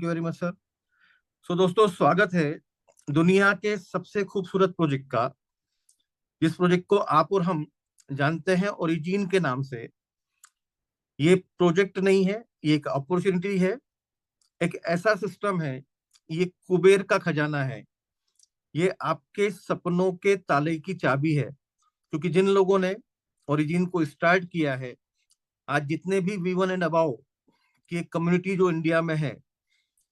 You very much sir. So दोस्तों, स्वागत है दुनिया के सबसे खूबसूरत प्रोजेक्ट का, जिस प्रोजेक्ट को आप और हम जानते हैं ओरिजिन के नाम से। ये प्रोजेक्ट नहीं है, ये एक अपॉर्चुनिटी है, एक ऐसा सिस्टम है, ये कुबेर का खजाना है। ये आपके सपनों के ताले की चाबी है, क्योंकि जिन लोगों ने ओरिजिन को स्टार्ट किया है, आज जितने भी वी1 एंड अबाव की एक कम्युनिटी जो इंडिया में है,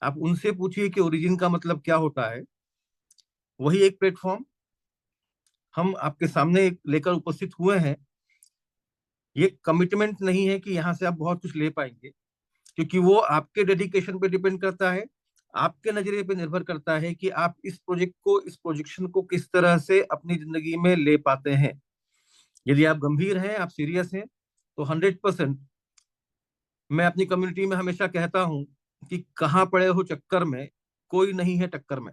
आप उनसे पूछिए कि ओरिजिन का मतलब क्या होता है। वही एक प्लेटफॉर्म हम आपके सामने लेकर उपस्थित हुए हैं। ये कमिटमेंट नहीं है कि यहाँ से आप बहुत कुछ ले पाएंगे, क्योंकि वो आपके डेडिकेशन पे डिपेंड करता है, आपके नजरिए पे निर्भर करता है कि आप इस प्रोजेक्शन को किस तरह से अपनी जिंदगी में ले पाते हैं। यदि आप गंभीर हैं, आप सीरियस हैं, तो 100% मैं अपनी कम्युनिटी में हमेशा कहता हूं कि कहाँ पड़े हो चक्कर में, कोई नहीं है टक्कर में।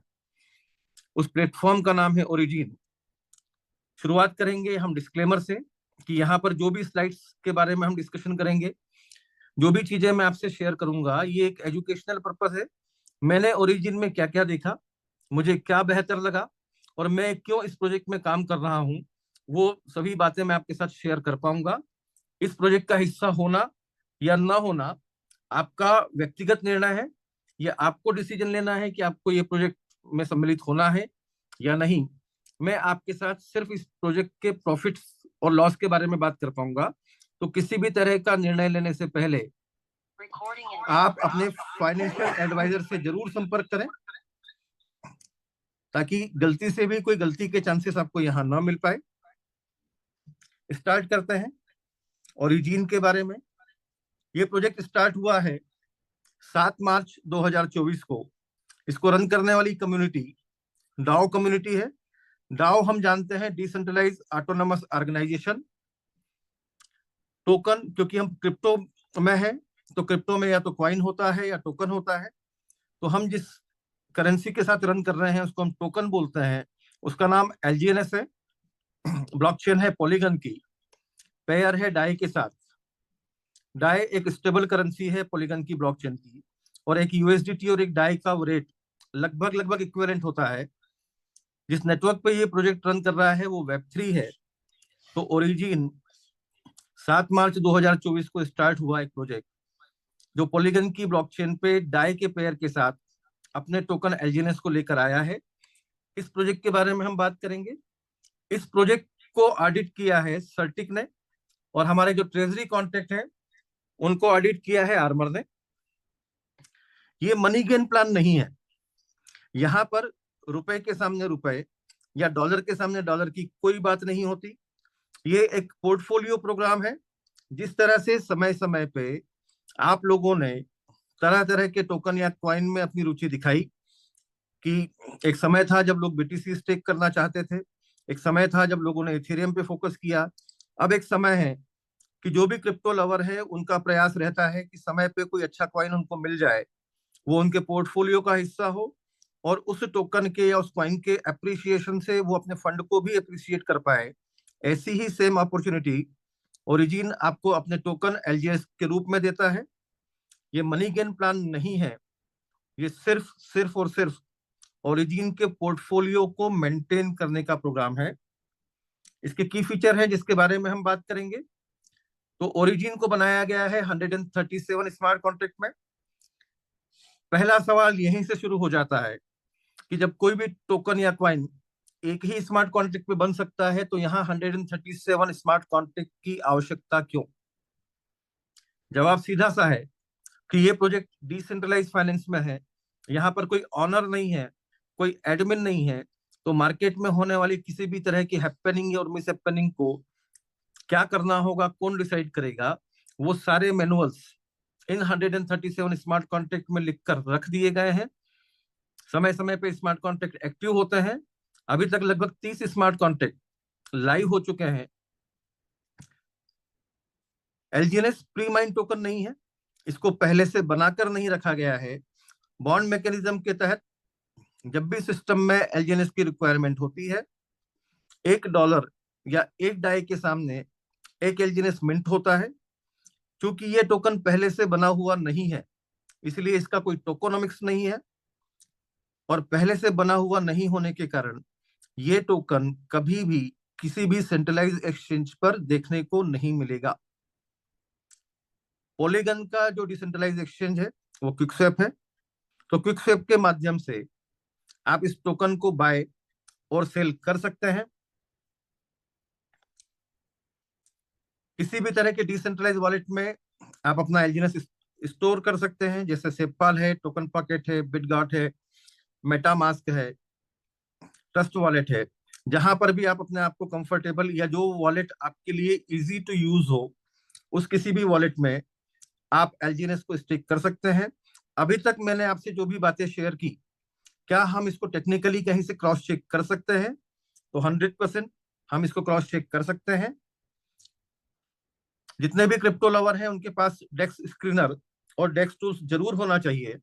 उस प्लेटफॉर्म का नाम है ओरिजिन। शुरुआत करेंगे हम डिस्क्लेमर से कि यहाँ पर जो भी स्लाइड्स के बारे में हम डिस्कशन करेंगे, जो भी चीजें मैं आपसे शेयर करूंगा, ये एक एजुकेशनल पर्पस है। मैंने ओरिजिन में क्या क्या देखा, मुझे क्या बेहतर लगा, और मैं क्यों इस प्रोजेक्ट में काम कर रहा हूँ, वो सभी बातें मैं आपके साथ शेयर कर पाऊंगा। इस प्रोजेक्ट का हिस्सा होना या ना होना आपका व्यक्तिगत निर्णय है। या आपको डिसीजन लेना है कि आपको ये प्रोजेक्ट में सम्मिलित होना है या नहीं। मैं आपके साथ सिर्फ इस प्रोजेक्ट के प्रॉफिट्स और लॉस के बारे में बात कर पाऊंगा। तो किसी भी तरह का निर्णय लेने से पहले आप अपने फाइनेंशियल एडवाइजर से जरूर संपर्क करें, ताकि गलती से भी कोई गलती के चांसेस आपको यहाँ ना मिल पाए। स्टार्ट करते हैं ओरिजिन के बारे में। ये प्रोजेक्ट स्टार्ट हुआ है 7 मार्च 2024 को। इसको रन करने वाली कम्युनिटी डाओ कम्युनिटी है। डाओ हम जानते हैं डिसेंट्रलाइज ऑटोनमस ऑर्गेनाइजेशन। टोकन, क्योंकि हम क्रिप्टो में है, तो क्रिप्टो में या तो कॉइन होता है या टोकन होता है। तो हम जिस करेंसी के साथ रन कर रहे हैं उसको हम टोकन बोलते हैं। उसका नाम एलजीएनएस है। ब्लॉकचेन है पॉलीगन की। पेयर है डाई के साथ। डाई एक स्टेबल करेंसी है पॉलीगन की ब्लॉकचेन की, और एक यूएसडीटी और एक डाई का रेट लगभग लगभग इक्विवेलेंट होता है। जिस नेटवर्क पे ये प्रोजेक्ट रन कर रहा है वो वेब 3 है। तो ओरिजिन 7 मार्च 2024 को स्टार्ट हुआ एक प्रोजेक्ट, जो पॉलीगन की ब्लॉकचेन पे डाई के पेयर के साथ अपने टोकन एलजीएनएस को लेकर आया है। इस प्रोजेक्ट के बारे में हम बात करेंगे। इस प्रोजेक्ट को ऑडिट किया है सर्टिक ने, और हमारे जो ट्रेजरी कॉन्टेक्ट हैं उनको ऑडिट किया है आर्मर ने। ये मनी गेन प्लान नहीं है। यहाँ पर रुपए के सामने रुपए या डॉलर के सामने डॉलर की कोई बात नहीं होती। ये एक पोर्टफोलियो प्रोग्राम है। जिस तरह से समय समय पे आप लोगों ने तरह तरह के टोकन या कॉइन में अपनी रुचि दिखाई, कि एक समय था जब लोग बीटीसी स्टेक करना चाहते थे, एक समय था जब लोगों ने इथेरियम पे फोकस किया, अब एक समय है कि जो भी क्रिप्टो लवर है उनका प्रयास रहता है कि समय पे कोई अच्छा कॉइन उनको मिल जाए, वो उनके पोर्टफोलियो का हिस्सा हो, और उस टोकन के या उस कॉइन के अप्रिसिएशन से वो अपने फंड को भी अप्रिसिएट कर पाए। ऐसी ही सेम अपॉर्चुनिटी ओरिजिन आपको अपने टोकन एलजीएस के रूप में देता है। ये मनी गेन प्लान नहीं है, ये सिर्फ सिर्फ और सिर्फ ओरिजिन के पोर्टफोलियो को मेंटेन करने का प्रोग्राम है। इसके की फीचर है जिसके बारे में हम बात करेंगे। तो ओरिजिन को बनाया गया है 137 स्मार्ट कॉन्ट्रैक्ट में। पहला सवाल यहीं से शुरू हो जाता है कि जब कोई भी टोकन या क्वाइन एक ही स्मार्ट कॉन्ट्रैक्ट पे बन सकता है, तो यहाँ 137 स्मार्ट कॉन्ट्रैक्ट की आवश्यकता क्यों? जवाब सीधा सा है कि ये प्रोजेक्ट डिसेंट्रलाइज फाइनेंस में है। यहाँ पर कोई ऑनर नहीं है, कोई एडमिन नहीं है। तो मार्केट में होने वाली किसी भी तरह की हैपनिंग और मिस हैपनिंग को क्या करना होगा, कौन डिसाइड करेगा, वो सारे मैनुअल्स इन 137 स्मार्ट कॉन्ट्रैक्ट में लिखकर रख दिए गए हैं। समय समय पे स्मार्ट कॉन्ट्रैक्ट एक्टिव होते हैं। अभी तक लगभग 30 स्मार्ट कॉन्ट्रैक्ट लाइव हो चुके हैं। एलजीएनएस प्री माइंड टोकन नहीं है, इसको पहले से बनाकर नहीं रखा गया है। बॉन्ड मैकेनिज्म के तहत जब भी सिस्टम में एलजीएनएस की रिक्वायरमेंट होती है, $1 या एक डाई के सामने एक एलजीएनएस मिंट होता है। क्योंकि ये टोकन पहले से बना हुआ नहीं है, इसलिए इसका कोई टोकोनॉमिक्स नहीं है, और पहले से बना हुआ नहीं होने के कारण ये टोकन कभी भी किसी भी सेंट्रलाइज एक्सचेंज पर देखने को नहीं मिलेगा। पॉलीगन का जो डिसेंट्रलाइज एक्सचेंज है वो क्विकस्वैप है। तो क्विकस्वैप के माध्यम से आप इस टोकन को बाय और सेल कर सकते हैं। किसी भी तरह के डिसेंट्रलाइज वॉलेट में आप अपना एलजीएनएस स्टोर कर सकते हैं, जैसे सेपपाल है, टोकन पॉकेट है, बिटगाट है, मेटामास्क है, ट्रस्ट वॉलेट है। जहां पर भी आप अपने आप को कंफर्टेबल, या जो वॉलेट आपके लिए इजी टू यूज हो, उस किसी भी वॉलेट में आप एलजीएनएस को स्टेक कर सकते हैं। अभी तक मैंने आपसे जो भी बातें शेयर की, क्या हम इसको टेक्निकली कहीं से क्रॉस चेक कर सकते हैं? तो 100% हम इसको क्रॉस चेक कर सकते हैं। जितने भी क्रिप्टो लवर हैं उनके पास डेक्स स्क्रीनर और डेक्स टूल्स जरूर होना चाहिए।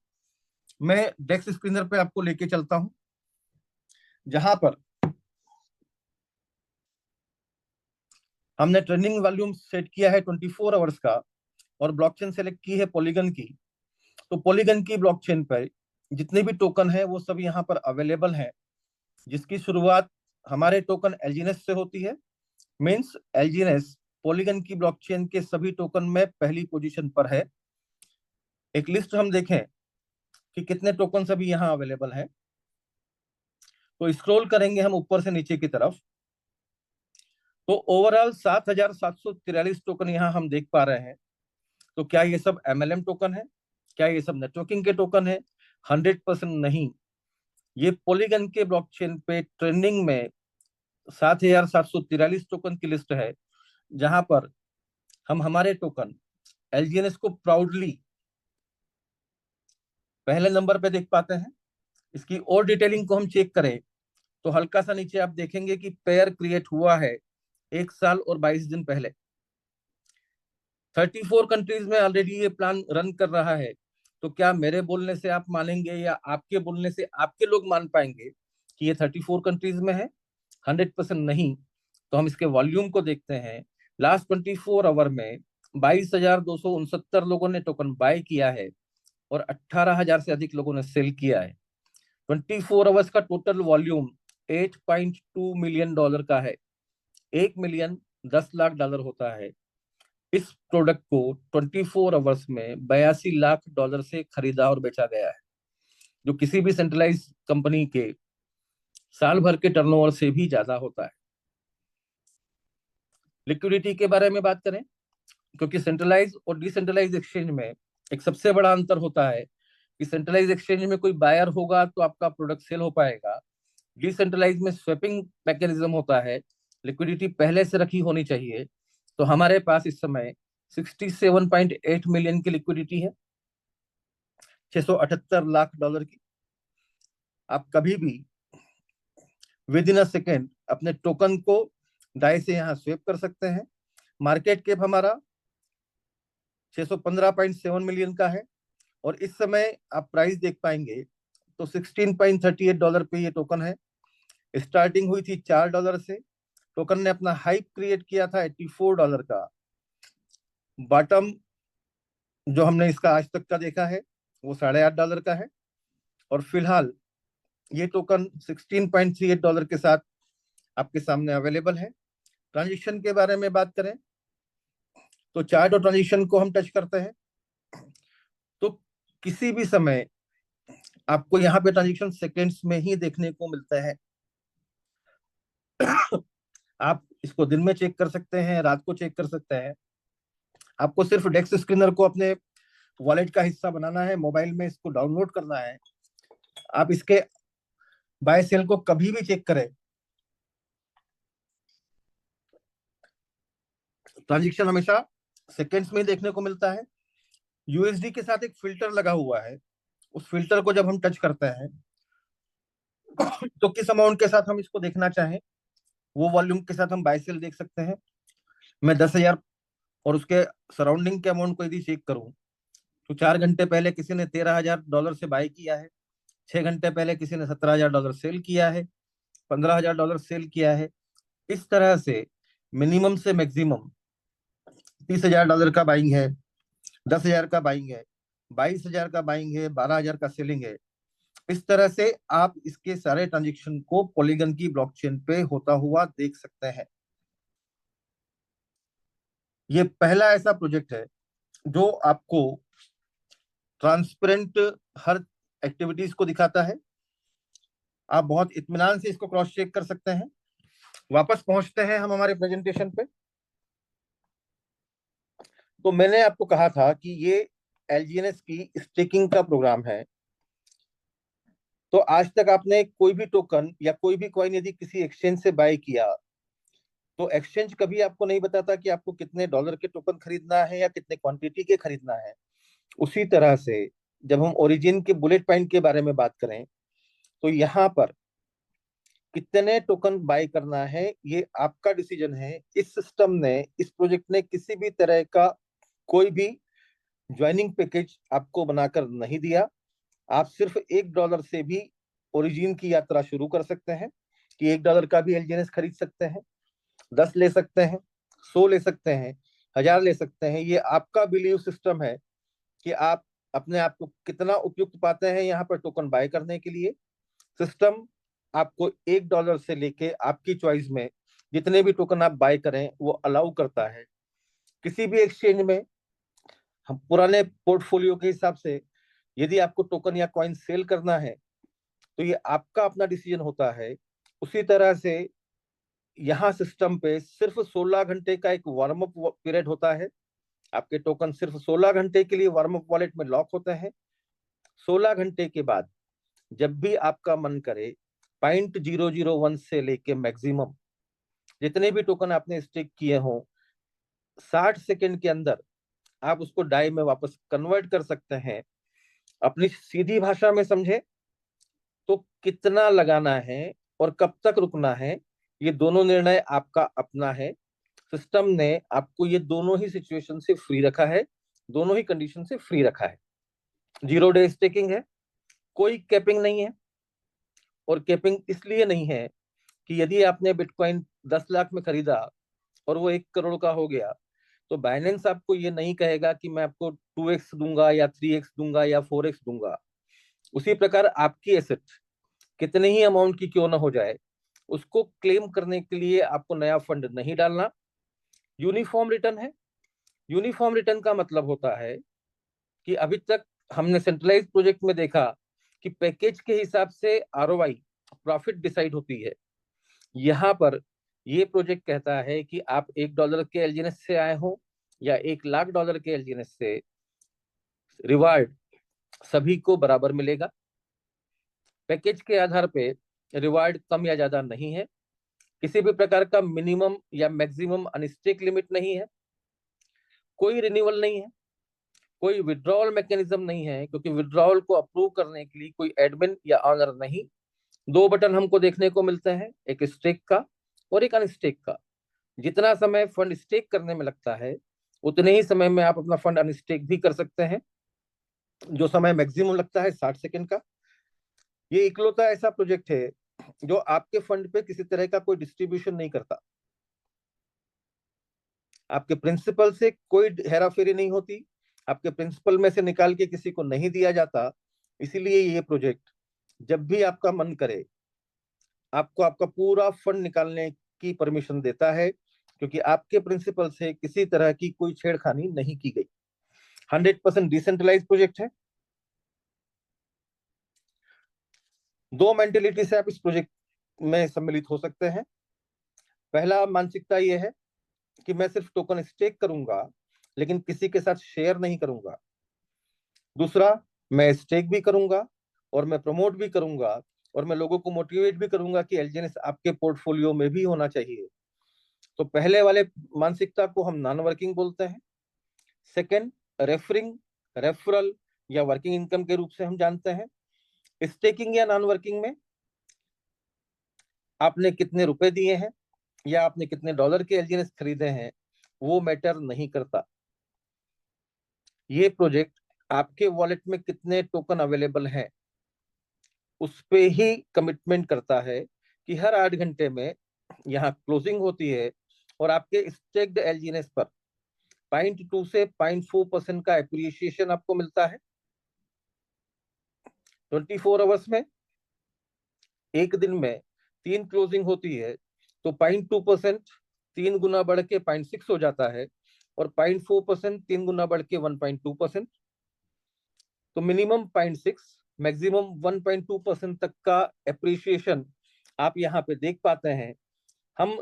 मैं डेक्स स्क्रीनर पे आपको लेके चलता हूं, जहां पर हमने ट्रेंडिंग वॉल्यूम सेट किया है 24 आवर्स का, और ब्लॉकचेन सेलेक्ट की है पॉलीगन की। तो पॉलीगन की ब्लॉकचेन पर जितने भी टोकन है वो सब यहाँ पर अवेलेबल हैं, जिसकी शुरुआत हमारे टोकन एलजीएनएस से होती है। मींस एलजीएनएस पॉलीगन की ब्लॉकचेन के सभी टोकन में पहली पोजीशन पर है। एक लिस्ट हम देखें कि कितने टोकन अभी यहाँ अवेलेबल है, तो स्क्रॉल करेंगे हम ऊपर से नीचे की तरफ, तो ओवरऑल 7,743 टोकन यहाँ हम देख पा रहे हैं। तो क्या ये सब एमएलएम टोकन है? क्या ये सब नेटवर्किंग के टोकन है? 100% नहीं। ये पॉलीगन के ब्लॉकचेन पे ट्रेंडिंग में 7,743 टोकन की लिस्ट है, जहां पर हम हमारे टोकन एलजीएनएस को प्राउडली पहले नंबर पे देख पाते हैं। इसकी और डिटेलिंग को हम चेक करें तो हल्का सा नीचे आप देखेंगे कि पेयर क्रिएट हुआ है 1 साल और 22 दिन पहले। 34 कंट्रीज में ऑलरेडी ये प्लान रन कर रहा है। तो क्या मेरे बोलने से आप मानेंगे, या आपके बोलने से आपके लोग मान पाएंगे कि ये 34 कंट्रीज में है? 100% नहीं। तो हम इसके वॉल्यूम को देखते हैं। लास्ट 24 आवर में 22,269 लोगों ने टोकन बाय किया है, और 18,000 से अधिक लोगों ने सेल किया है। 24 आवर्स का टोटल वॉल्यूम $8.2 मिलियन का है। 1 मिलियन 10 लाख होता है। इस प्रोडक्ट को 24 आवर्स में $82 लाख से खरीदा और बेचा गया है, जो किसी भी सेंट्रलाइज कंपनी के साल भर के टर्नओवर से भी ज्यादा होता है। लिक्विडिटी के बारे में बात करें, क्योंकि सेंट्रलाइज और डिसेंट्रलाइज एक्सचेंज में एक सबसे बड़ा अंतर होता है कि सेंट्रलाइज एक्सचेंज में कोई बायर होगा तो आपका प्रोडक्ट सेल हो पाएगा। डिसेंट्रलाइज में स्वैपिंग मैकेनिज्म होता है, लिक्विडिटी पहले से रखी होनी चाहिए। तो हमारे पास इस समय 67.8 मिलियन की लिक्विडिटी है, $678 लाख की। आप कभी भी विद इन अ सेकेंड अपने टोकन को डाई से यहाँ स्वेप कर सकते हैं। मार्केट कैप हमारा 615.7 मिलियन का है, और इस समय आप प्राइस देख पाएंगे तो $16.38 पे ये टोकन है। स्टार्टिंग हुई थी $4 से। टोकन ने अपना हाइप क्रिएट किया था $84 का। बॉटम जो हमने इसका आज तक का देखा है वो $8.5 का है, और फिलहाल ये टोकन $16.38 के साथ आपके सामने अवेलेबल है। ट्रांजेक्शन के बारे में बात करें तो चार्ट और ट्रांजेक्शन को हम टच करते हैं, तो किसी भी समय आपको यहाँ पे ट्रांजेक्शन सेकेंड्स में ही देखने को मिलता है। आप इसको दिन में चेक कर सकते हैं, रात को चेक कर सकते हैं। आपको सिर्फ डेक्स स्क्रीनर को अपने वॉलेट का हिस्सा बनाना है, मोबाइल में इसको डाउनलोड करना है। आप इसके बाय सेल को कभी भी चेक करें, ट्रांजेक्शन हमेशा सेकेंड्स में ही देखने को मिलता है। यूएसडी के साथ एक फिल्टर लगा हुआ है, उस फिल्टर को जब हम टच करते हैं तो किस अमाउंट के साथ हम इसको देखना चाहें वो वॉल्यूम के साथ हम बाय सेल देख सकते हैं। मैं 10,000 और उसके सराउंडिंग के अमाउंट को यदि चेक करूं तो 4 घंटे पहले किसी ने $13,000 से बाय किया है, 6 घंटे पहले किसी ने $17,000 सेल किया है, $15,000 सेल किया है। इस तरह से मिनिमम से मैक्सिमम $30,000 का बाइंग है, 10,000 का बाइंग है। 22,000 का बाइंग है, 12,000 का सेलिंग है। इस तरह से आप इसके सारे ट्रांजेक्शन को पॉलीगन की ब्लॉकचेन पे होता हुआ देख सकते हैं। ये पहला ऐसा प्रोजेक्ट है जो आपको ट्रांसपेरेंट हर एक्टिविटीज को दिखाता है। आप बहुत इत्मीनान से इसको क्रॉस चेक कर सकते हैं। वापस पहुंचते हैं हम हमारे प्रेजेंटेशन पे। तो मैंने आपको कहा था कि ये एलजीएनएस की स्टेकिंग का प्रोग्राम है। तो आज तक आपने कोई भी टोकन या कोई भी कॉइन यदि किसी एक्सचेंज से बाय किया, तो एक्सचेंज कभी आपको नहीं बताता कि आपको कितने डॉलर के टोकन खरीदना है या कितने क्वांटिटी के खरीदना है। उसी तरह से जब हम ओरिजिन के बुलेट पॉइंट के बारे में बात करें, तो यहाँ पर कितने टोकन बाय करना है ये आपका डिसीजन है। इस सिस्टम ने, इस प्रोजेक्ट ने किसी भी तरह का कोई भी ज्वाइनिंग पैकेज आपको बनाकर नहीं दिया। आप सिर्फ $1 से भी ओरिजिन की यात्रा शुरू कर सकते हैं, कि $1 का भी एलजीएनएस खरीद सकते हैं, 10 ले सकते हैं, 100 ले सकते हैं, 1000 ले सकते हैं। ये आपका बिलीव सिस्टम है कि आप अपने आप को कितना उपयुक्त पाते हैं यहाँ पर टोकन बाय करने के लिए। सिस्टम आपको $1 से लेके आपकी चॉइस में जितने भी टोकन आप बाय करें वो अलाउ करता है। किसी भी एक्सचेंज में हम पुराने पोर्टफोलियो के हिसाब से यदि आपको टोकन या कॉइन सेल करना है, तो ये आपका अपना डिसीजन होता है। उसी तरह से यहाँ सिस्टम पे सिर्फ 16 घंटे का एक वार्म अप पीरियड होता है। आपके टोकन सिर्फ 16 घंटे के लिए वार्म अप वॉलेट में लॉक होते हैं। 16 घंटे के बाद जब भी आपका मन करे, 0.001 से लेके मैक्सिमम जितने भी टोकन आपने स्टेक किए हों, 60 सेकेंड के अंदर आप उसको डाई में वापस कन्वर्ट कर सकते हैं। अपनी सीधी भाषा में समझे तो कितना लगाना है और कब तक रुकना है, ये दोनों निर्णय आपका अपना है। सिस्टम ने आपको ये दोनों ही सिचुएशन से फ्री रखा है, दोनों ही कंडीशन से फ्री रखा है। 0 डे स्टेकिंग है, कोई कैपिंग नहीं है। और कैपिंग इसलिए नहीं है कि यदि आपने बिटकॉइन 10 लाख में खरीदा और वो 1 करोड़ का हो गया, तो बाइनेंस आपको ये नहीं कहेगा कि मैं आपको 2x दूंगा या 3x दूंगा या 4x दूंगा। उसी प्रकार आपकी एसेट कितने ही अमाउंट की क्यों ना हो जाए, उसको क्लेम करने के लिए आपको नया फंड नहीं डालना। यूनिफॉर्म रिटर्न है। यूनिफॉर्म रिटर्न का मतलब होता है कि अभी तक हमने सेंट्रलाइज प्रोजेक्ट में देखा कि पैकेज के हिसाब से आरओआई, प्रॉफिट डिसाइड होती है। यहाँ पर ये प्रोजेक्ट कहता है कि आप $1 के एलजीएनएस से आए हो या $1,00,000 के एलजीएनएस से, रिवार्ड सभी को बराबर मिलेगा। पैकेज के आधार पे रिवार्ड कम या ज्यादा नहीं है। किसी भी प्रकार का मिनिमम या मैक्सिमम अनस्टेक लिमिट नहीं है। कोई रिन्यूअल नहीं है, कोई विड्रॉल मैकेनिज्म नहीं है, क्योंकि विड्रॉल को अप्रूव करने के लिए कोई एडमिन या ऑनर नहीं। 2 बटन हमको देखने को मिलते हैं, एक स्टेक का और एक अनस्टेक का। जितना समय फंड स्टेक करने में लगता है, उतने ही समय में आप अपना फंड अनस्टेक भी कर सकते हैं। जो समय मैक्सिमम लगता है 60 सेकंड का। ये इकलौता ऐसा प्रोजेक्ट है जो आपके फंड पे किसी तरह का कोई डिस्ट्रीब्यूशन नहीं करता। आपके प्रिंसिपल से कोई हेराफेरी नहीं होती, आपके प्रिंसिपल में से निकाल के किसी को नहीं दिया जाता। इसीलिए ये प्रोजेक्ट जब भी आपका मन करे, आपको आपका पूरा फंड निकालने की परमिशन देता है, क्योंकि आपके प्रिंसिपल से किसी तरह की कोई छेड़खानी नहीं की गई। 100% डिसेंट्रलाइज प्रोजेक्ट है। 2 मेंटेलिटी से आप इस प्रोजेक्ट में सम्मिलित हो सकते हैं। पहला मानसिकता यह है कि मैं सिर्फ टोकन स्टेक करूंगा, लेकिन किसी के साथ शेयर नहीं करूंगा। दूसरा, मैं स्टेक भी करूंगा और मैं प्रमोट भी करूंगा और मैं लोगों को मोटिवेट भी करूंगा कि एलजीएनएस आपके पोर्टफोलियो में भी होना चाहिए। तो पहले वाले मानसिकता को हम नॉन वर्किंग बोलते हैं। सेकंड, रेफरिंग, रेफरल या वर्किंग इनकम के रूप से हम जानते हैं। स्टेकिंग या नॉन वर्किंग में आपने कितने रुपए दिए हैं या आपने कितने डॉलर के एलजीएनएस खरीदे हैं, वो मैटर नहीं करता। ये प्रोजेक्ट आपके वॉलेट में कितने टोकन अवेलेबल हैं उस पे ही कमिटमेंट करता है कि हर 8 घंटे में यहाँ क्लोजिंग होती है और आपके स्टेक्ड एलजीएनएस पर 0.2 से 0.4% का एप्रिसिएशन आपको मिलता है। 24 आवर्स में, एक दिन में 3 क्लोजिंग होती है, तो 0.2% 3 गुना बढ़ के 0.6 हो जाता है, और 0.4% 3 गुना बढ़ के 1.2%। तो मिनिमम 0.6, मैक्सिमम 1.2% तक का एप्रिसिएशन आप यहाँ पे देख पाते हैं। हम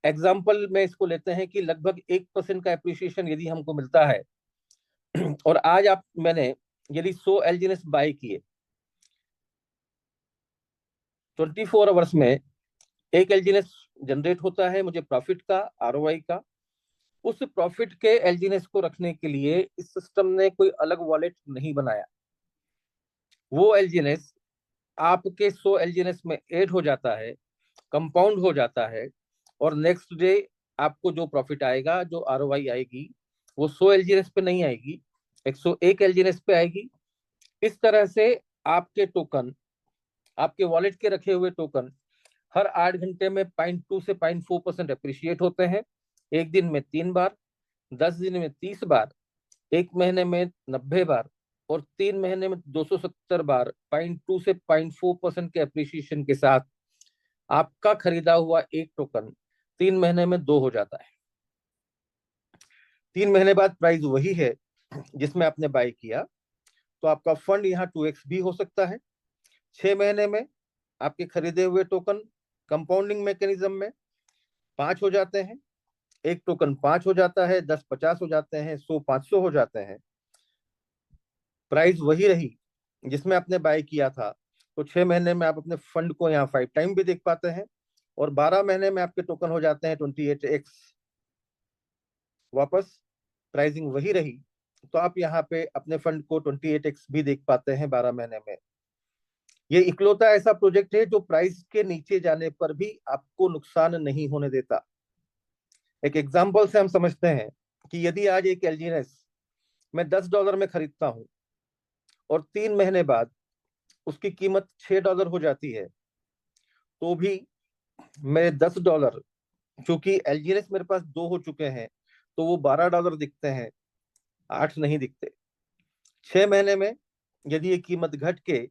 एग्जाम्पल में इसको लेते हैं कि लगभग 1% का एप्रिसिएशन यदि हमको मिलता है, और आज मैंने यदि 100 एलजीएनएस बाय किए, 24 आवर्स में एक एलजीएनएस जनरेट होता है मुझे प्रॉफिट का, आरओआई का। उस प्रॉफिट के एलजीएनएस को रखने के लिए इस सिस्टम ने कोई अलग वॉलेट नहीं बनाया। वो एलजीएनएस आपके 100 एलजीएनएस में ऐड हो जाता है, कंपाउंड हो जाता है, और नेक्स्ट डे आपको जो प्रॉफिट आएगा, जो आरओआई आएगी, वो 100 एलजीएनएस पे नहीं आएगी, 101 एलजीएनएस पे आएगी। इस तरह से आपके टोकन, आपके वॉलेट के रखे हुए टोकन हर 8 घंटे में 0.2 से 0.4% अप्रिशिएट होते हैं। एक दिन में 3 बार, 10 दिन में 30 बार, एक महीने में 90 बार, और 3 महीने में 270 बार 0.2 से 0.4% के अप्रिशिएशन के साथ आपका खरीदा हुआ एक टोकन 3 महीने में 2 हो जाता है। 3 महीने बाद प्राइस वही है जिसमें आपने बाय किया, तो आपका फंड यहाँ 2x भी हो सकता है। 6 महीने में आपके खरीदे हुए टोकन कंपाउंडिंग मैकेनिज्म में 5 हो जाते हैं, एक टोकन 5 हो जाता है, 10 50 हो जाते हैं, 100 500 हो जाते हैं। प्राइस वही रही जिसमें आपने बाय किया था, तो 6 महीने में आप अपने फंड को यहाँ 5 टाइम भी देख पाते हैं, और 12 महीने में आपके टोकन हो जाते हैं 28x वापस। प्राइसिंग वही रही, तो आप यहाँ पे अपने फंड को 28x भी देख पाते हैं 12 महीने में। ये इकलौता ऐसा प्रोजेक्ट है जो प्राइस के नीचे जाने पर भी आपको नुकसान नहीं होने देता। एक एग्जांपल से हम समझते हैं कि यदि आज एक एलजीएनएस मैं $10 में खरीदता हूं, और 3 महीने बाद उसकी कीमत $6 हो जाती है, तो भी मेरे $10, क्योंकि एलजीएनएस मेरे पास 2 हो चुके हैं, तो वो $12 दिखते हैं, 8 नहीं दिखते। 6 महीने में यदि ये कीमत घट के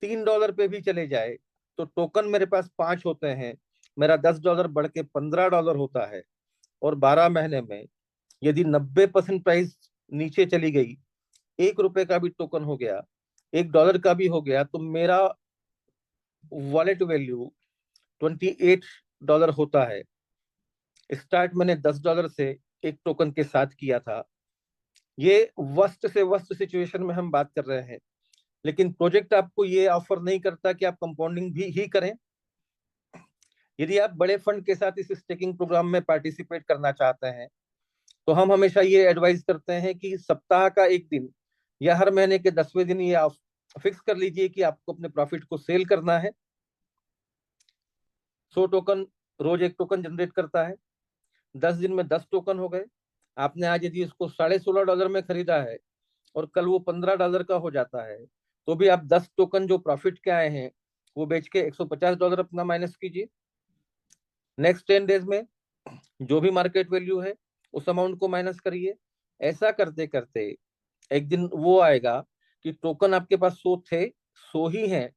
$3 पे भी चले जाए, तो टोकन मेरे पास 5 होते हैं, मेरा $10 बढ़ के $15 होता है, और 12 महीने में यदि 90% प्राइस नीचे चली गई, ₹1 का भी टोकन हो गया, $1 का भी हो गया, तो मेरा वॉलेट वैल्यू $28 होता है। स्टार्ट मैंने $10 से एक टोकन के साथ किया था। ये वर्स्ट से वर्स्ट सिचुएशन में हम बात कर रहे हैं, लेकिन प्रोजेक्ट आपको ये ऑफर नहीं करता कि आप कंपाउंडिंग भी ही करें। यदि आप बड़े फंड के साथ इस स्टेकिंग प्रोग्राम में पार्टिसिपेट करना चाहते हैं, तो हम हमेशा ये एडवाइस करते हैं कि सप्ताह का एक दिन या हर महीने के 10वें दिन ये आप फिक्स कर लीजिए कि आपको अपने प्रॉफिट को सेल करना है। 100 टोकन रोज एक टोकन जनरेट करता है, 10 दिन में 10 टोकन हो गए। आपने आज यदि इसको $16.5 में खरीदा है, और कल वो $15 का हो जाता है, तो भी आप 10 टोकन जो प्रॉफिट के आए हैं वो बेच के $150 अपना माइनस कीजिए। नेक्स्ट 10 डेज में जो भी मार्केट वैल्यू है उस अमाउंट को माइनस करिए। ऐसा करते करते एक दिन वो आएगा कि टोकन आपके पास 100 थे, 100 ही हैं,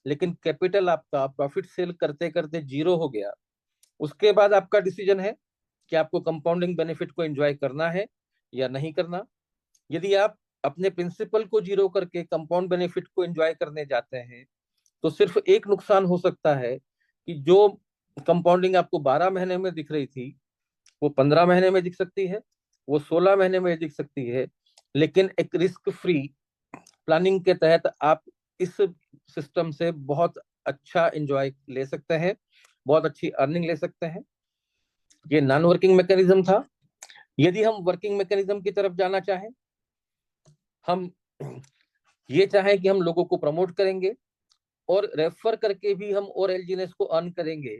लेकिन कैपिटल आपका प्रॉफिट सेल करते करते 0 हो गया। उसके बाद आपका डिसीजन है कि आपको कंपाउंडिंग बेनिफिट को एंजॉय करना है या नहीं करना। यदि आप अपने प्रिंसिपल को 0 करके कंपाउंड बेनिफिट को एंजॉय करने जाते हैं, तो सिर्फ एक नुकसान हो सकता है कि जो कंपाउंडिंग आपको 12 महीने में दिख रही थी, वो 15 महीने में दिख सकती है, वो 16 महीने में दिख सकती है, लेकिन एक रिस्क फ्री प्लानिंग के तहत आप इस सिस्टम से बहुत अच्छा एंजॉय ले सकते हैं, बहुत अच्छी अर्निंग ले सकते हैं। ये नॉन वर्किंग मैकेनिज्म था। यदि हम वर्किंग मैकेनिज्म की तरफ जाना चाहें, हम ये चाहें कि हम लोगों को प्रमोट करेंगे और रेफर करके भी हम और एलजीएनएस को अर्न करेंगे,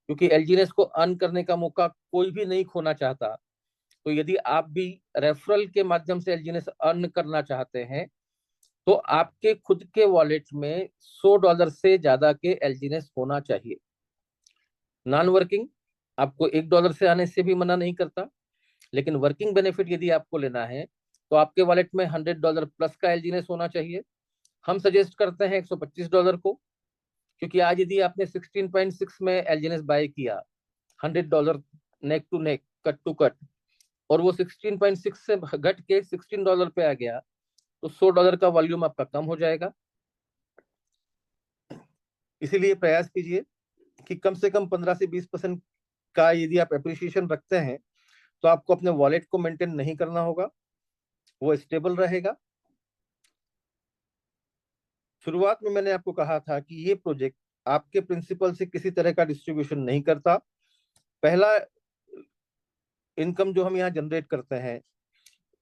क्योंकि एलजीएनएस को अर्न करने का मौका कोई भी नहीं खोना चाहता। तो यदि आप भी रेफरल के माध्यम से एलजीएनएस अर्न करना चाहते हैं, तो आपके खुद के वॉलेट में $100 से ज्यादा के एलजीएनएस होना चाहिए। नॉन वर्किंग आपको $1 से आने से भी मना नहीं करता, लेकिन वर्किंग बेनिफिट यदि आपको लेना है, तो आपके वॉलेट में $100 प्लस का एलजीएनएस होना चाहिए। हम सजेस्ट करते हैं $125 को, क्योंकि आज यदि आपने 16.6 में एलजीएनएस बाय किया, $100 neck to neck, cut to cut, और वो 16.6 से घट के $16 पे आ गया, तो $100 का वॉल्यूम आपका कम हो जाएगा। इसीलिए प्रयास कीजिए कि कम से कम 15 से 20% का यदि आप एप्रिसिएशन रखते हैं, तो आपको अपने वॉलेट को मेंटेन नहीं करना होगा, वो स्टेबल रहेगा। शुरुआत में मैंने आपको कहा था कि ये प्रोजेक्ट आपके प्रिंसिपल से किसी तरह का डिस्ट्रीब्यूशन नहीं करता। पहला इनकम जो हम यहाँ जनरेट करते हैं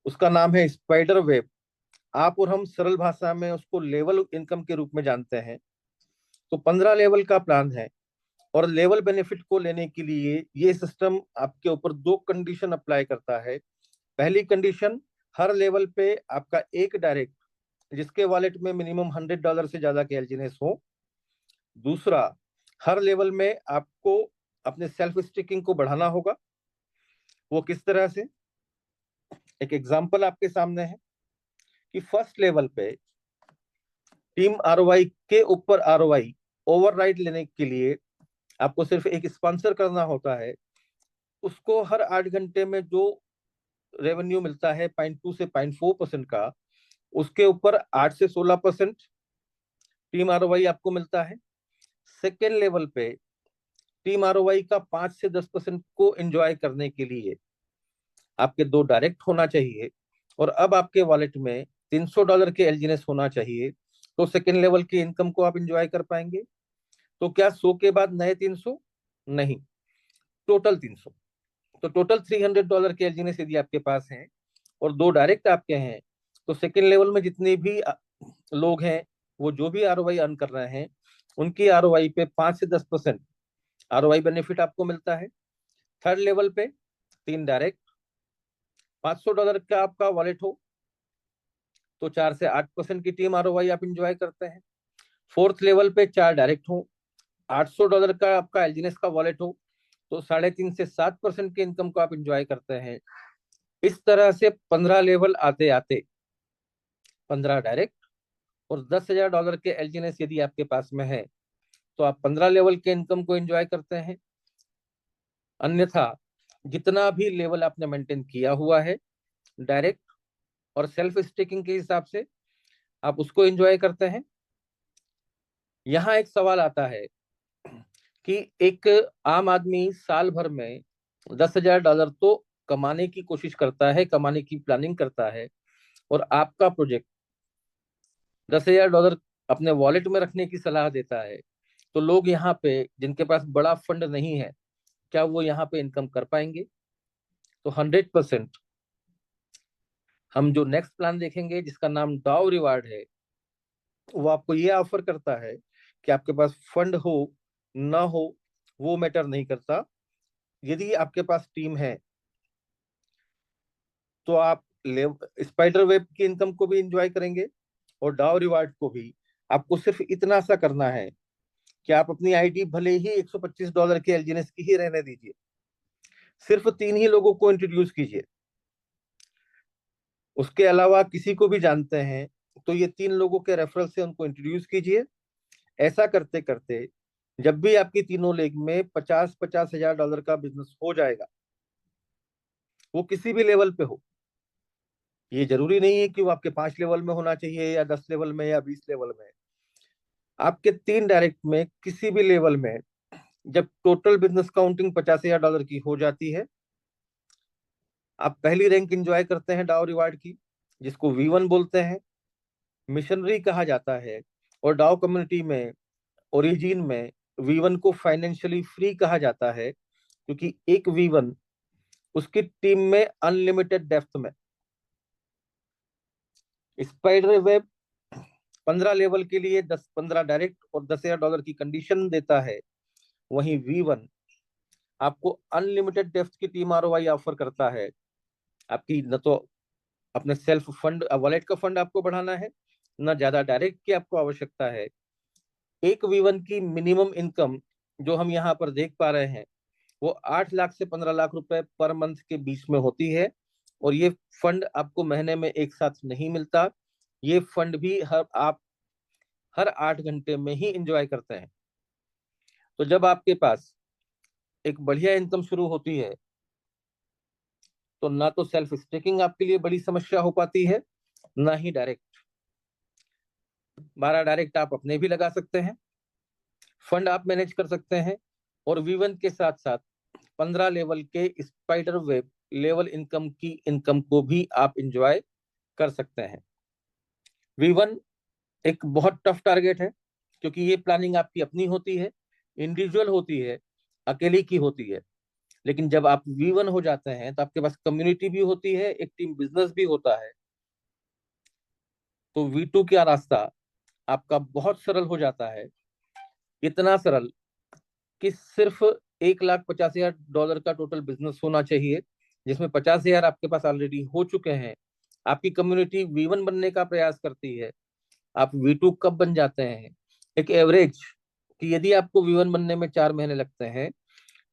उसका नाम है स्पाइडर वेब। आप और हम सरल भाषा में उसको लेवल इनकम के रूप में जानते हैं। तो 15 लेवल का प्लान है, और लेवल बेनिफिट को लेने के लिए ये सिस्टम आपके ऊपर 2 कंडीशन अप्लाई करता है। पहली कंडीशन, हर लेवल पे आपका एक डायरेक्ट जिसके वॉलेट में मिनिमम $100 से ज्यादा के एलजीएनएस हो। दूसरा, हर लेवल में आपको अपने सेल्फ स्टिकिंग को बढ़ाना होगा। वो किस तरह से? एक एग्जांपल आपके सामने है कि फर्स्ट लेवल पे टीम आरओआई के ऊपर आरओआई ओवरराइड लेने के लिए आपको सिर्फ एक स्पॉन्सर करना होता है। उसको हर 8 घंटे में जो रेवेन्यू मिलता है 0.2 से 0.4% का, उसके ऊपर 8 से 16% टीम आरओआई आपको मिलता है। सेकेंड लेवल पे टीम आरओआई का 5 से 10% को एंजॉय करने के लिए आपके 2 डायरेक्ट होना चाहिए, और अब आपके वॉलेट में $300 के एलजीएनएस होना चाहिए, तो सेकेंड लेवल की इनकम को आप एंजॉय कर पाएंगे। तो क्या 100 के बाद नए 300? नहीं, टोटल 300। तो टोटल $300 के एलजीएनएस यदि आपके पास हैं और 2 डायरेक्ट आपके हैं, तो सेकेंड लेवल में जितने भी लोग हैं, वो जो भी आरओआई अर्न कर रहे हैं, उनकी आरओआई पे 5 से 10% आरओआई बेनिफिट आपको मिलता है। थर्ड लेवल पे 3 डायरेक्ट, $500 का आपका वॉलेट हो तो 4 से 8% की टीम आरओआई आप इंजॉय करते हैं। फोर्थ लेवल पे 4 डायरेक्ट हो, $800 का आपका एलजीएनएस का वॉलेट हो, तो 3.5 से 7% की इनकम को आप इंजॉय करते हैं। इस तरह से 15 लेवल आते आते 15 डायरेक्ट और $10,000 के एलजीएनएस यदि आपके पास में है, तो आप 15 लेवल के इनकम को एंजॉय करते हैं। अन्यथा जितना भी लेवल आपने मेंटेन किया हुआ है डायरेक्ट और सेल्फ स्टेकिंग के हिसाब से, आप उसको एंजॉय करते हैं। यहाँ एक सवाल आता है कि एक आम आदमी साल भर में $10,000 तो कमाने की कोशिश करता है, कमाने की प्लानिंग करता है, और आपका प्रोजेक्ट $10,000 अपने वॉलेट में रखने की सलाह देता है। तो लोग यहाँ पे जिनके पास बड़ा फंड नहीं है, क्या वो यहाँ पे इनकम कर पाएंगे? तो 100% हम जो नेक्स्ट प्लान देखेंगे जिसका नाम डाउ रिवार्ड है, वो आपको ये ऑफर करता है कि आपके पास फंड हो ना हो वो मैटर नहीं करता। यदि आपके पास टीम है तो आप स्पाइडर वेब की इनकम को भी इंजॉय करेंगे, और डाउ रिवार्ड को भी। आपको सिर्फ इतना सा करना है कि आप अपनी आईडी भले ही $125 के एलजीएनएस की ही रहने दीजिए, सिर्फ 3 ही लोगों को इंट्रोड्यूस कीजिए। उसके अलावा किसी को भी जानते हैं तो ये 3 लोगों के रेफरल से उनको इंट्रोड्यूस कीजिए। ऐसा करते करते जब भी आपकी तीनों लेग में 50-50 हजार डॉलर का बिजनेस हो जाएगा, वो किसी भी लेवल पे हो, ये जरूरी नहीं है कि वो आपके 5 लेवल में होना चाहिए या 10 लेवल में या 20 लेवल में, आपके 3 डायरेक्ट में किसी भी लेवल में जब टोटल बिजनेस काउंटिंग $50,000 की हो जाती है, आप पहली रैंक एंजॉय करते हैं डाउ रिवार्ड की, जिसको V1 बोलते हैं, मिशनरी कहा जाता है। और डाउ कम्युनिटी में, ओरिजिन में, V1 को फाइनेंशियली फ्री कहा जाता है, क्योंकि एक V1 उसकी टीम में अनलिमिटेड डेप्थ में। स्पाइडर वेब 15 लेवल के लिए 10-15 डायरेक्ट और $10,000 की कंडीशन देता है, वहीं V1 आपको अनलिमिटेड डेप्थ की टीम आरओआई ऑफर करता है। आपकी न तो अपने सेल्फ फंड वॉलेट का फंड आपको बढ़ाना है, ना ज्यादा डायरेक्ट की आपको आवश्यकता है। एक V1 की मिनिमम इनकम जो हम यहाँ पर देख पा रहे हैं, वो 8 लाख से 15 लाख रुपए पर मंथ के बीच में होती है। और ये फंड आपको महीने में एक साथ नहीं मिलता। ये फंड भी हर आप हर 8 घंटे में ही एंजॉय करते हैं। तो जब आपके पास एक बढ़िया इनकम शुरू होती है, तो ना तो सेल्फ स्टेकिंग आपके लिए बड़ी समस्या हो पाती है, ना ही डायरेक्ट। 12 डायरेक्ट आप अपने भी लगा सकते हैं, फंड आप मैनेज कर सकते हैं, और V1 के साथ साथ 15 लेवल के स्पाइडर वेब लेवल इनकम की इनकम को भी आप इंजॉय कर सकते हैं। V1 एक बहुत टफ टारगेट है, क्योंकि ये प्लानिंग आपकी अपनी होती है, इंडिविजुअल होती है, अकेले की होती है। लेकिन जब आप V1 हो जाते हैं तो आपके पास कम्युनिटी भी होती है, एक टीम बिजनेस भी होता है। तो V2 का रास्ता आपका बहुत सरल हो जाता है, इतना सरल कि सिर्फ $1,50,000 का टोटल बिजनेस होना चाहिए, जिसमें 50,000 आपके पास ऑलरेडी हो चुके हैं। आपकी कम्युनिटी V1 बनने का प्रयास करती है, आप V2 कब बन जाते हैं? एक एवरेज कि यदि आपको V1 बनने में 4 महीने लगते हैं,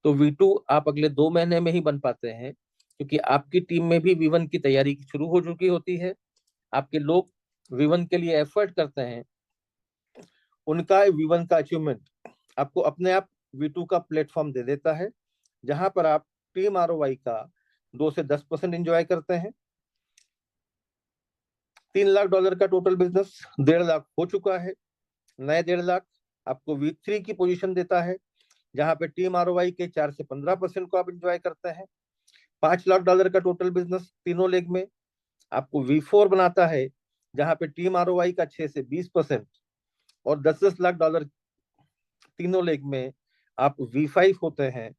तो V2 आप अगले 2 महीने में ही बन पाते हैं, क्योंकि आपकी टीम में भी V1 की तैयारी शुरू हो चुकी होती है। आपके लोग V1 के लिए एफर्ट करते हैं, उनका V1 का अचीवमेंट आपको अपने आप V2 का प्लेटफॉर्म दे देता है, जहां पर आप टीम ROI का 2 से 10% इंजॉय करते हैं। $3 लाख का टोटल बिजनेस 1.5 लाख हो चुका है। नए 1.5 लाख आपको V3 की पोजीशन देता है, जहां पे टीम ROI के 4 से 15% को आप इंजॉय करते हैं। $5 लाख का टोटल बिजनेस तीनों लेग में आपको V4 बनाता है, जहां पे टीम ROI का 6 से 20% और $10 तीनों लेग में आप V5 होते हैं,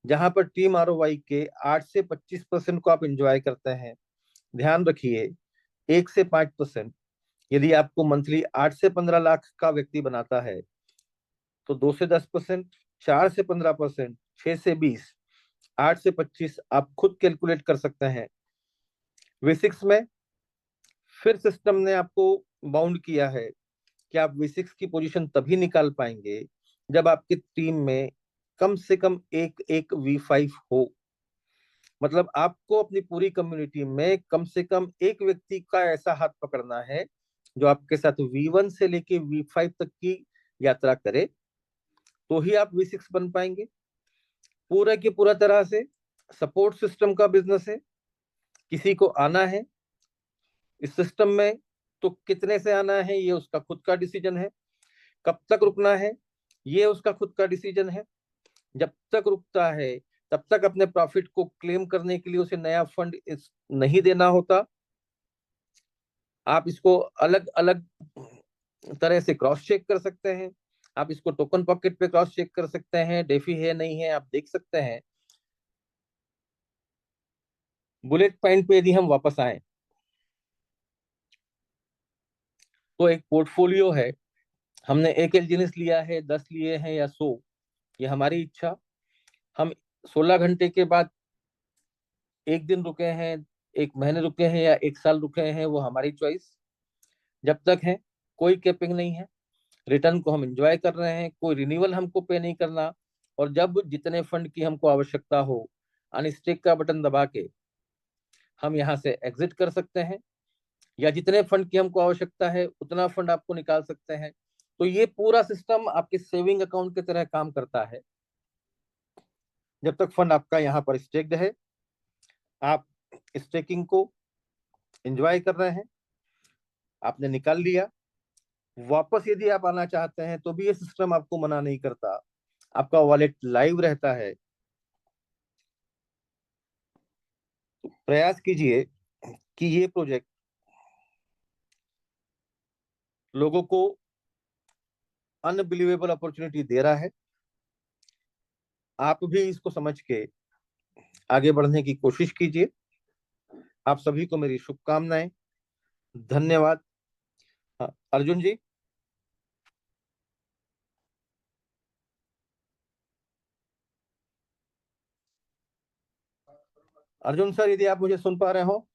जहां पर टीम ROI के 8 से 25% को आप इंजॉय करते हैं। ध्यान रखिए, 1 से 5% यदि आपको मंथली 8 से 15 लाख का व्यक्ति बनाता है, तो 2 से 10%, 4 से 15%, 6 से 20, 8 से 25 आप खुद कैलकुलेट कर सकते हैं। V6 में फिर सिस्टम ने आपको बाउंड किया है कि आप V6 की पोजीशन तभी निकाल पाएंगे जब आपकी टीम में कम से कम एक एक V5 हो। मतलब आपको अपनी पूरी कम्युनिटी में कम से कम एक व्यक्ति का ऐसा हाथ पकड़ना है जो आपके साथ V1 से लेके V5 तक की यात्रा करे, तो ही आप V6 बन पाएंगे। पूरा की पूरा तरह से सपोर्ट सिस्टम का बिजनेस है। किसी को आना है इस सिस्टम में, तो कितने से आना है ये उसका खुद का डिसीजन है। कब तक रुकना है ये उसका खुद का डिसीजन है। जब तक रुकता है तब तक अपने प्रॉफिट को क्लेम करने के लिए उसे नया फंड नहीं देना होता। आप इसको अलग अलग तरह से क्रॉस चेक कर सकते हैं। आप इसको टोकन पॉकेट पे क्रॉस चेक कर सकते हैं, डेफी है नहीं है आप देख सकते हैं। बुलेट पॉइंट पे यदि हम वापस आए, तो एक पोर्टफोलियो है। हमने एक एलजीनिस लिया है, 10 लिए हैं या 100, ये हमारी इच्छा। हम 16 घंटे के बाद एक दिन रुके हैं, एक महीने रुके हैं या एक साल रुके हैं, वो हमारी चॉइस। जब तक है कोई कैपिंग नहीं है, रिटर्न को हम एंजॉय कर रहे हैं, कोई रिन्यूअल हमको पे नहीं करना। और जब जितने फंड की हमको आवश्यकता हो, अनस्टेक का बटन दबा के हम यहाँ से एग्जिट कर सकते हैं, या जितने फंड की हमको आवश्यकता है उतना फंड आपको निकाल सकते हैं। तो ये पूरा सिस्टम आपके सेविंग अकाउंट की तरह काम करता है। जब तक फंड आपका यहाँ पर स्टेक्ड है, आप स्टेकिंग को एंजॉय कर रहे हैं, आपने निकाल लिया। वापस यदि आप आना चाहते हैं तो भी ये सिस्टम आपको मना नहीं करता, आपका वॉलेट लाइव रहता है। तो प्रयास कीजिए कि ये प्रोजेक्ट लोगों को अनबिलीवेबल अपॉर्चुनिटी दे रहा है। आप भी इसको समझ के आगे बढ़ने की कोशिश कीजिए। आप सभी को मेरी शुभकामनाएं। धन्यवाद। हाँ, अर्जुन जी। अर्जुन सर, यदि आप मुझे सुन पा रहे हो।